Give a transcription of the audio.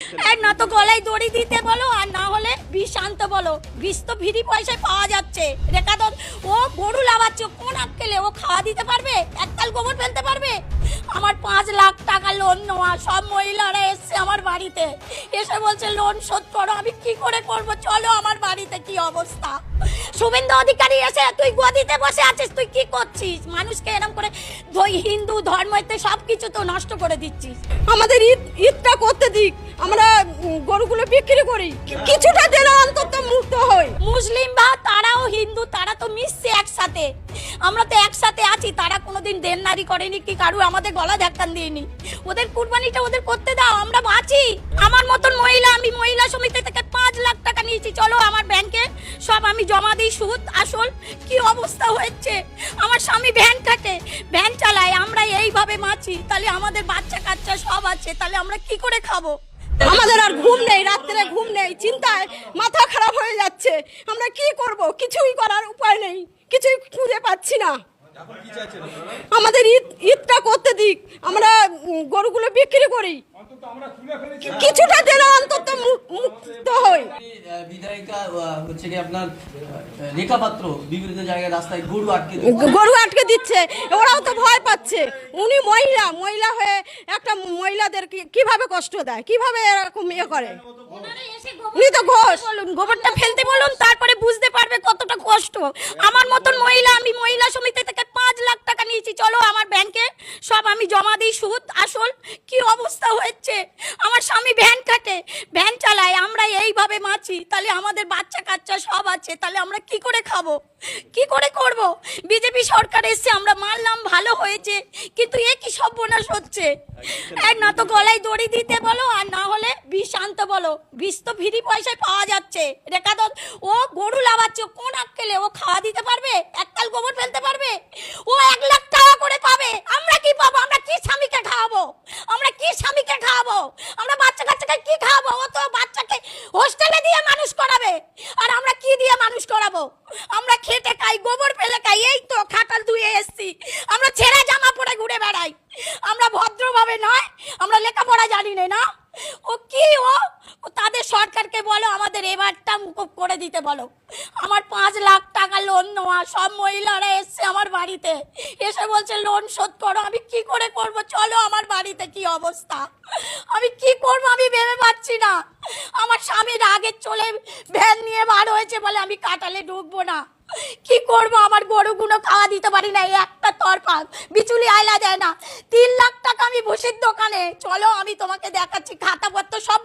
না তো গলায় দড়ি দিতে বলো আর না হলে বিষ আনতে বলো। বিষ তো ফ্রি পয়সায় পাওয়া যাচ্ছে। রেখা তো ও গরু লাগাচ্ছে, কোন আক্কেলে ও খাওয়া দিতে পারবে? এককাল গোবর ফেলতে পারবে? আমার 5 লাখ টাকা লোন নেওয়া, সব মহিলারা এসছে আমার বাড়িতে, এসে বলছে লোন শোধ করো। আমি কি করে করব? চলো আমার বাড়িতে কি অবস্থা। শুভেন্দু অধিকারী এসে তুই গদিতে বসে আছিস, তুই কি করছিস? মানুষকে এরকম করে হিন্দু ধর্মতে সবকিছু তো নষ্ট করে দিচ্ছিস। আমাদের ঈদটা করতে দিক, আমরা গরুগুলো বিক্রি করি, কিছুটা যেন অন্তত মুক্ত হই। মুসলিম বা তারাও হিন্দু, তারা তো মিশছে একসাথে, আমরা তো একসাথে আছি। তারা কোনোদিন দেননারি করেনি কি কারু আমাদের গলা ধাক্কান দিইনি। ওদের কুরবানিটা ওদের করতে দাও, আমরা বাঁচি। আমার মতন মহিলা, আমি মহিলা সমিতি থেকে 5 লাখ টাকা নিয়েছি, চলো আমার ব্যাংকে সব আমি জমা দিই, সুদ আসল। কি অবস্থা হয়েছে, আমার স্বামী ভ্যান কাটে, ভ্যান চালায়, আমরা এইভাবে বাঁচি। তাহলে আমাদের বাচ্চা কাচ্চা সব আছে, তাহলে আমরা কি করে খাবো? আমাদের আর ঘুম নেই, রাত্রে ঘুম নেই, চিন্তায় মাথা খারাপ হয়ে যাচ্ছে। আমরা কি করব? কিছুই করার উপায় নেই, কিছুই খুঁজে পাচ্ছি না। আমাদের ঈদটা করতে দিক, আমরা গরুগুলো বিক্রি করি, কিছুটা যেন অন্তত মুক্ত হই। বিধায়িকা হচ্ছে কি আপনার রেখা পাত্র বিভিন্ন জায়গায় রাস্তায় গরু আটকে দিচ্ছে, ওরাও তো ভয় পাচ্ছে। উনি মহিলা হয়ে একটা মহিলাদের কিভাবে কষ্ট দেয়, কিভাবে এরকম ইয়ে করে। উনি তো ঘোষ, বলুন গোবরটা ফেলতে বলুন, তারপরে বুঝতে পারবে কতটা কষ্ট। আমার মতন মহিলা, আমি মহিলা সমিতি থেকে 5 লাখ টাকা নিয়েছি, চলো আমার ব্যাংকে সব আমি জমা দিই, সুদ আসল। কি অবস্থা হয়েছে, আমার স্বামী ভ্যান কাটে, ভ্যান চালায়, আমরা এইভাবে বাঁচি। তাহলে আমাদের বাচ্চা কাচ্চা সব আছে, তাহলে আমরা কি করে খাবো, কি করে করব? বিজেপি সরকার এসছে, আমরা মানলাম ভালো হয়েছে, কিন্তু এ কি সর্বনাশ হচ্ছে। না তো গলায় দড়ি দিতে বলো আর না হলে বিষ আনতে বলো। বিষ তো ফ্রি পয়সায় পাওয়া যাচ্ছে। রেখা তো ও গরু লাগাচ্ছে, কোন আক্কেলে ও খাওয়া দিতে পারবে? এককাল গোবর ফেলতে পারবে? ও 1 লাখ টাকা করে পাবে, আমরা কি পাবো? আমরা কি স্বামীকে খাওয়াবো? আমরা কি স্বামীকে খাওয়াবো? আমরা বাচ্চা কাচ্চাকে কি খাওয়াবো? ও তো বাচ্চাকে হোস্টেলে দিয়ে মানুষ করাবে, আর আমরা কি দিয়ে মানুষ করাবো? আমরা খেটে খাই, গোবর ফেলে খাই, এই তো খাটাল ধুয়ে এসছি। আমরা ছেঁড়া জামা পরে ঘুরে বেড়াই, আমরা ভদ্রভাবে নয়, আমরা লেখাপড়া জানি না। ও কি ও তাদের সরকারকে বলো আমাদের এবারটা মুকুব করে দিতে বলো। আমার 5 লাখ টাকা লোন নেওয়া, সব মহিলারা এসছে আমার বাড়িতে, এসে বলছে লোন শোধ করো। আমি কি করে করব? চলো আমার বাড়িতে কি অবস্থা, আমি কি করব আমি ভেবে পাচ্ছি না। আমার স্বামীর আগে চলে ভ্যান নিয়ে বার হয়েছে বলে আমি কাটালে ঢুকবো না। কি করব? আমার গরুগুলো খাওয়া দিতে পারি না, একটা তরফা বিচুলি আয়লা দেয় না। 3 লাখ টাকা আমি ভুসির দোকানে, চলো আমি তোমাকে দেখাচ্ছি খাতাপত্র সব।